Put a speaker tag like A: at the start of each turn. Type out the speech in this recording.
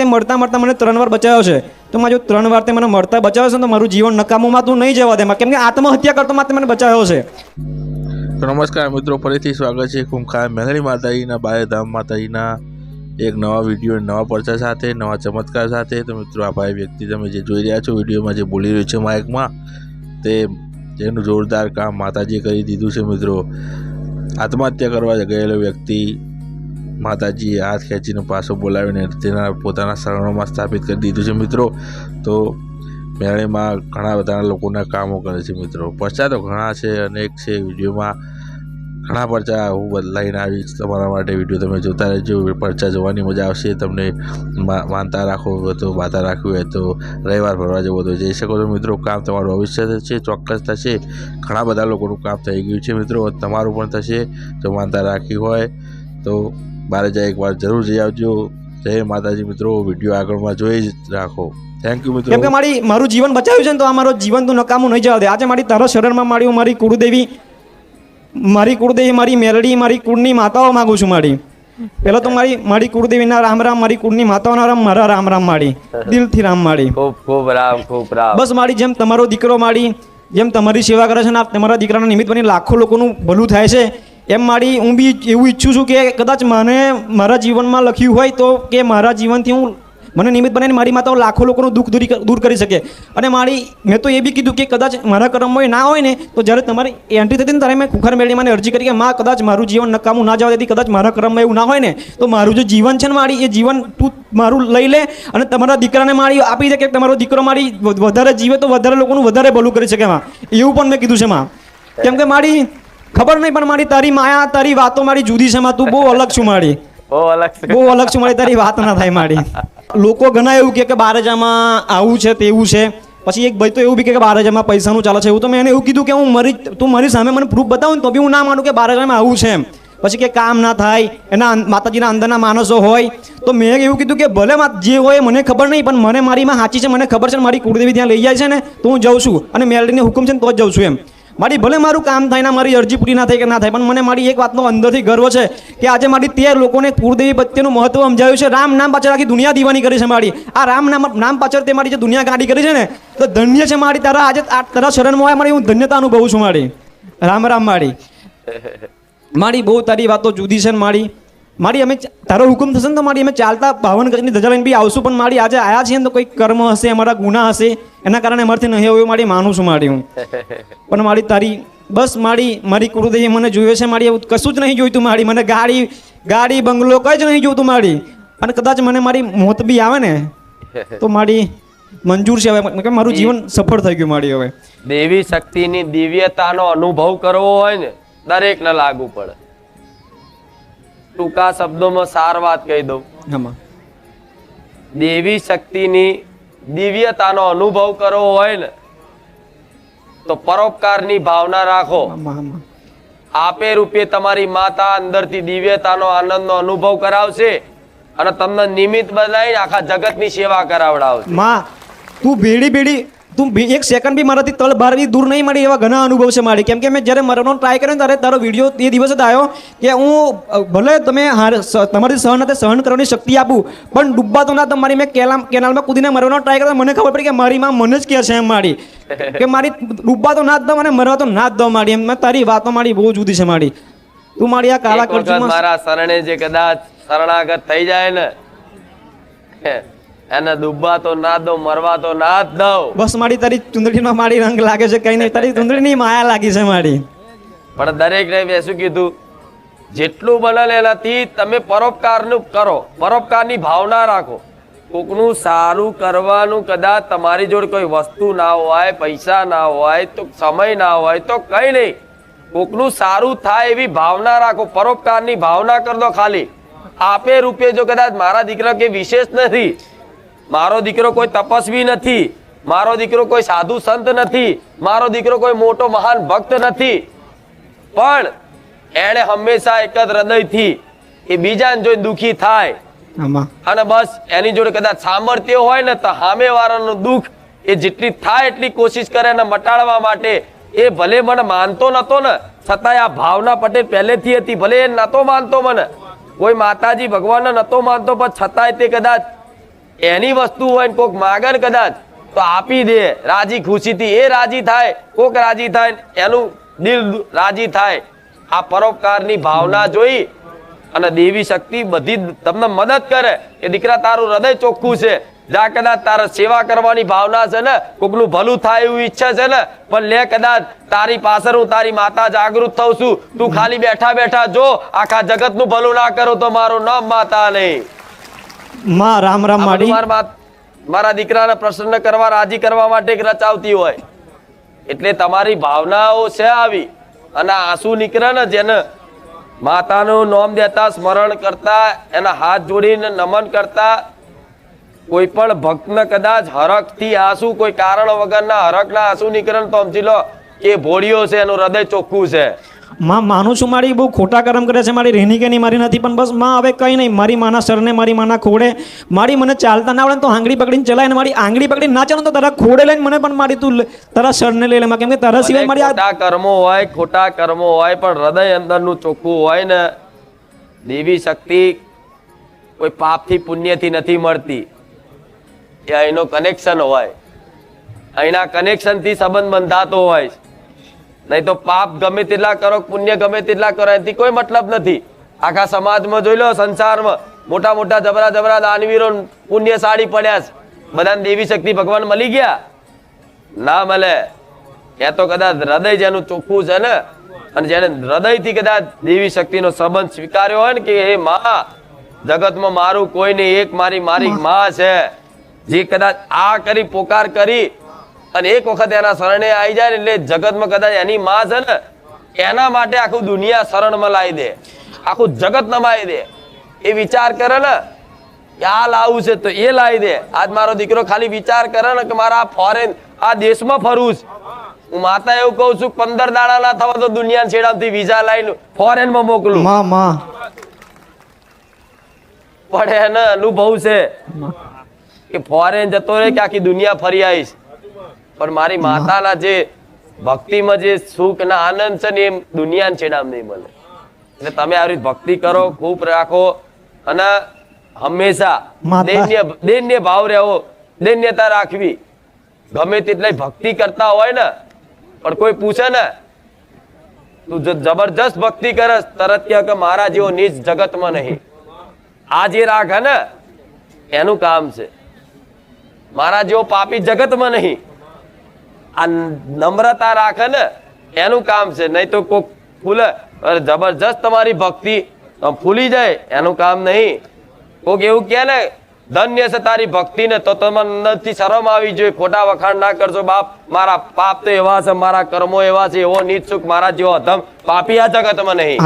A: તે મળતા મળતા મને 3 વાર બચાવ્યો છે, તો મારે જો 3 વાર તે મને મળતા બચાવ્યો છે તો મારું જીવન નકામુંમાં તું નહીં જવા દે, કેમ કે આત્મહત્યા કરતો માટે મને બચાવ્યો છે.
B: તો નમસ્કાર મિત્રો, ફરીથી સ્વાગત છે કુંખાર મેઘણી માતાજીના બારેધામ માતાજીના એક નવા વિડીયો, નવા પરચા સાથે, નવા ચમત્કાર સાથે. તો મિત્રો, આ ભાઈ વ્યક્તિ તમે જે જોઈ રહ્યા છો વિડીયોમાં, જે બોલી રહ્યું છે માઇકમાં, તેનું જોરદાર કામ માતાજીએ કરી દીધું છે. મિત્રો, આત્મહત્યા કરવા ગયેલો વ્યક્તિ માતાજીએ હાથ ખેંચીને પાછો બોલાવીને પોતાના શરણોમાં સ્થાપિત કરી દીધું છે. મિત્રો, તો મેળીમાં ઘણા બધા લોકોના કામો કરે છે. મિત્રો, પરચા તો ઘણા છે, અનેક છે. વિડીયોમાં ઘણા પરચા હું બદલાઈને આવીશ તમારા માટે. વિડીયો તમે જોતા રહેજો, પરચા જોવાની મજા આવશે. તમને માનતા રાખો હોય તો, બાધા રાખવી હોય તો, રવિવાર ભરવા જવો તો જઈ શકો છો. મિત્રો, કામ તમારું અવશ્ય થશે, ચોક્કસ થશે. ઘણા બધા લોકોનું કામ થઈ ગયું છે. મિત્રો, તમારું પણ થશે. જો માનતા રાખી હોય તો બારે જાય એકવાર જરૂર જઈ આવજો. જય માતાજી. મિત્રો, વિડીયો આગળમાં જોઈ જ રાખો. થેન્ક યુ મિત્રો.
A: કેમ કે મારું જીવન બચાવ્યું છે ને, તો આ મારું જીવન તું નકામું નહીં જવા દે. આજે મારી તારા શરણમાં મારી મારી કુળદેવી, મારી મેરડી, મારી કુળની માતાઓ માગું છું. પહેલા તો મારી કુળદેવીના રામ રામ, મારી કુળની માતાઓના રામ, મારા રામ રામ માડી, દિલથી રામ માડી.
C: ખૂબ રામ, ખૂબ રામ.
A: બસ મારી જેમ તમારો દીકરો માડી જેમ તમારી સેવા કરે છે ને, તમારા દીકરાના નિમિત્ત બની લાખો લોકોનું ભલું થાય છે, એમ માડી હું બી એવું ઈચ્છું છું કે કદાચ મને મારા જીવનમાં લખ્યું હોય તો કે મારા જીવનથી મને નિમિત્ત બનાવીને મારી માતાઓ લાખો લોકોનું દુઃખ દૂર કરી શકે. અને મેં તો એ બી કીધું કે કદાચ મારા કર્મમાં ના હોય ને, તો જ્યારે તમારી એન્ટ્રી થતી ને ત્યારે મેં ખુખાર મેળવી મને અરજી કરી કે માં કદાચ મારું જીવન નકામું ના જવા દેતી, કદાચ મારા કર્મમાં એવું ના હોય ને, તો મારું જે જીવન છે ને મારી, એ જીવન તું મારું લઈ લે અને તમારા દીકરાને મારી આપી દે, કે તમારો દીકરો મારી વધારે જીવે તો વધારે લોકોનું વધારે ભલું કરી શકે. માં એવું પણ મેં કીધું છે. માં કેમ કે મારી ખબર નહીં, પણ મારી તારી માયા, તારી વાતો મારી જુદી છે. માં તું બહુ અલગ છું મારી, બહુ અલગ છું મારી, તારી વાત ના થાય મારી. લોકો ઘણા એવું કે બારેજામાં આવું છે તેવું છે. પછી એક ભાઈ તો એવું બી કે બારેજામાં પૈસાનું ચાલે છે એવું. તો મેં એને એવું કીધું કે તું મારી સામે મને પ્રૂફ બતાવું ને તો બી હું ના માનું કે બારેજામાં આવું છે એમ. પછી કે કામ ના થાય, એના માતાજીના અંદરના માણસો હોય. તો મેં એવું કીધું કે ભલે જે હોય મને ખબર નહીં, પણ મને મારી માં સાચી છે, મને ખબર છે, મારી કુળદેવી ત્યાં લઈ જાય છે ને તો હું જાઉં છું, અને મેલડીને હુકમ છે ને તો જ જાઉં છું એમ. મારી ભલે મારું કામ થાય ને, મારી અરજી પૂરી ના થાય કે ના થાય, પણ મને મારી એક વાતનો અંદરથી ગર્વ છે કે આજે મારી 13 લોકોને કુળદેવી પ્રત્યેનું મહત્વ સમજાવ્યું છે. રામ નામ પાછળ આખી દુનિયા દીવાની કરી છે મારી. આ રામ નામ પાછળ તે મારી જે દુનિયા ગાડી કરી છે ને, તો ધન્ય છે મારી. આજે તારા શરણમાં હોય મારી, હું ધન્યતા અનુભવું છું મારી. રામ રામ મારી બહુ તારી વાતો જુદી છે મારી. અમે તારો હુકમ થશે ને તો મારી અમે ચાલતા 52 ગજની ધજા લઈને બી આવશું. પણ મારી આજે આયા છીએ ને તો કોઈ કર્મ હશે, અમારા ગુના હશે, એના કારણે અમારથી નહીં હોય મારી માનું છું મારી હું. પણ મારી તારી બસ મારી કુળદેવી મને જોઈએ છે મારી, એવું કશું જ નહીં જોઈતું મારી. મને ગાડી બંગલો કંઈ જ નહીં જોઈતું મારી. અને કદાચ મને મારી મોત બી આવે ને તો મારી મંજૂર છે. હવે કે મારું જીવન સફળ થઈ ગયું મારી. હવે
C: દેવી શક્તિની દિવ્યતાનો અનુભવ કરવો હોય ને, દરેકને લાગુ પડે. ટૂંકા શબ્દોમાં સાર વાત કહી દઉં. દેવી શક્તિની દિવ્યતાનો અનુભવ કરવો હોય ને, તો પરોપકારની ભાવના રાખો. આપે રૂપે તમારી માતા અંદરથી દિવ્યતાનો આનંદનો અનુભવ કરાવશે અને તમને નિમિત્ત બનાવીને આખા જગતની સેવા કરાવડાવશે.
A: માં તું તું એક સેકન્ડ બી મારાથી તળ બહાર બી દૂર નહીં મળી, એવા ઘણા અનુભવ છે મારી. કેમ કે મેં જ્યારે મરવાનો ટ્રાય કર્યો ત્યારે તારો વિડીયો એ દિવસ જ આવ્યો કે હું ભલે તમે તમારી સહન કરવાની શક્તિ આપું, પણ ડૂબવા તો ના. તમારી મેં કેનાલમાં કૂદીને મરવાનો ટ્રાય કર્યો, મને ખબર પડી કે મારી માં મને જ કહે છે એમ મારી, કે મારી ડૂબવા તો ના જ દઉં અને મરવા તો ના જ દઉં મારી. એમ તારી વાતો મારી બહુ જુદી છે મારી. તું મારી આ કાળા કરજુમાં
C: મારા શરણે જે કદાચ શરણાગત થઈ જાય ને, એને ડૂબવા તો ના દો, મરવા તો ના જ દઉં.
A: બસ મારી તારી ચુંદડીનો મારી રંગ લાગે છે, કઈ નહીં, તારી ચુંદડીની માયા લાગી છે મારી.
C: પણ દરેકને મેં શું કીધું, જેટલું બને એનાથી તમે પરોપકારનું કરો, પરોપકારની ભાવના રાખો. કોકનું સારું કરવાનું કદાચ તમારી જોડે કોઈ વસ્તુ ના હોય, પૈસા ના હોય, તો સમય ના હોય, તો કઈ નહીં, કોકનું સારું થાય એવી ભાવના રાખો. પરોપકારની ભાવના કરી દો ખાલી. આપે રૂપે જો કદાચ મારા દીકરા કે વિશેષ નથી, મારો દીકરો કોઈ તપસ્વી નથી, મારો દીકરો કોઈ સાધુ સંત નથી, મારો દીકરો કોઈ મોટો મહાન ભક્ત નથી, પણ એણે હંમેશા એક જ હૃદયથી એ બીજાને જોઈ દુખી થાય અને બસ એની જોડે કદાચ સામર્થ્ય હોય ને તો સામેવાળાનું દુઃખ એ જેટલી થાય એટલી કોશિશ કરે ને મટાડવા માટે. એ ભલે મને માનતો નતો ને, છતાંય આ ભાવના પટેલ પહેલેથી હતી. ભલે એ નતો માનતો મને, કોઈ માતાજી ભગવાનને નતો માનતો, પણ છતાંય તે કદાચ એની વસ્તુ હોય ને કોક માગે ને કદાચ તો આપી દે રાજી ખુશીથી, એ રાજી થાય, કોક રાજી થાય ને એનું દિલ રાજી થાય. આ પરોપકારની ભાવના જોઈ અને દેવી શક્તિ બધી તમને મદદ કરે કે દીકરા તારું હૃદય ચોખ્ખું છે, જા કદાચ તારા સેવા કરવાની ભાવના છે ને, કોકનું ભલું થાય એવું ઈચ્છે છે ને, પણ લે કદાચ તારી પાછળ હું તારી માતા જાગૃત થઉં છું, તું ખાલી બેઠા બેઠા જો આખા જગતનું ભલું ના કરો તો મારું નામ માતા નહીં.
A: માં રામ રામ
C: આ બધું
A: માડી.
C: મારા દીકરાને પ્રસન્ન કરવા રાજી કરવા માટે એક રચાવતી હોય. એટલે તમારી ભાવનાઓ છે આવી અને આંસુ નીકળે ને જેને માતાનું નામ દેતા સ્મરણ કરતા એના હાથ જોડીને નમન કરતા કોઈ પણ ભક્તને કદાચ હરખથી આંસુ કોઈ કારણ વગરના હરખના આંસુ નીકળે ને તો સમજી લો કે ભોળિયો છે, એનું હૃદય ચોખ્ખું છે.
A: માં માનું છું મારી બહુ ખોટા કર્મ કરે છે, મારી રેની કે નહીં મારી નથી, પણ બસ માં હવે કંઈ નહીં, મારી માના શરણે મારી માના ખોડે, મારી મને ચાલતા ના આવડે ને તો આંગળી પકડીને ચલાય ને મારી આંગળી પકડીને ના ચાલે તો તારા ખોડે લઈને મને પણ મારી તું તારા શરણે લઈ લે માં, કેમ કે તારા સિવાય મારી આ
C: ખોટા કર્મો હોય, ખોટા કર્મો હોય, પણ હૃદય અંદરનું ચોખ્ખું હોય ને, દેવી શક્તિ કોઈ પાપથી પુણ્યથી નથી મળતી, એ અહીંનો કનેક્શન હોય, અહીંના કનેક્શનથી સંબંધ બંધાતો હોય. નહીં તો પાપ ગમે તેટલા કરો, પુણ્ય ગમે તેટલા કરો, એનાથી કોઈ મતલબ નથી. આખા સમાજમાં જોઈ લો, સંસારમાં મોટા મોટા જબરા જબરા દાનવીરો પુણ્યશાળી પડ્યા છે, બધાને દેવી શક્તિ ભગવાન મળી ગયા? ના મળે. એ તો કદાચ હૃદય જેનું ચોખ્ખું છે ને, અને જેને હૃદયથી કદાચ દેવી શક્તિનો સંબંધ સ્વીકાર્યો હોય ને કે હે માં, જગતમાં મારું કોઈ નહીં, એક મારી માં છે, જે કદાચ આ કરી પોકાર કરી અને એક વખત એના શરણે આવી જાય ને એટલે જગતમાં કદાચ એની માં છે ને, એના માટે આખું દુનિયા શરણમાં લાવી દે, આખું જગત નમાઈ દે. એ વિચાર કરે ને કે આ લાવવું છે તો એ લાવી દે. આજ મારો દીકરો ખાલી વિચાર કરે ને કે મારા ફોરેન આ દેશમાં ફરવું છે, હું માતા એવું કહું છું 15 દાડા ના થવા તો દુનિયા છેડાથી વિઝા લાવીને ફોરેનમાં મોકલું.
A: માં
C: પણ એને અનુભવ છે કે ફોરેન જતો રહે કે આખી દુનિયા ફરી આવીશ, પણ મારી માતાના જે ભક્તિમાં જે સુખ અને આનંદ છે ને એ દુનિયા છેડામાં નહીં મળે. એટલે તમે આવી રીતે ભક્તિ કરો, ખૂબ રાખો અને હંમેશા દૈન્ય ભાવ રહેવો, દૈન્યતા રાખવી. ગમે તેટલી ભક્તિ કરતા હોય ને, પણ કોઈ પૂછે ને તું જબરજસ્ત ભક્તિ કરસ, તરત કે મારા જેવો નીચ જગતમાં નહીં. આ જે રાખે ને એનું કામ છે, મારા જેવો પાપી જગતમાં નહીં. આ નમ્રતા રાખે ને એનું કામ છે. નહીં તો કોક ફૂલે જબરજસ્ત તમારી ભક્તિ ફૂલી જાય, એનું કામ નહીં. કોક એવું કે ને ધન્ય છે તારી ભક્તિ ને, તો તમને અંદરથી શરમ આવી જોઈએ, ખોટા વખાણ ના કરશો. બાપ મારા પાપ તો એવા છે, મારા કર્મો એવા છે, એવો નીચ સુખ મારા જેવો અધમ પાપી આ જગતમાં નહીં.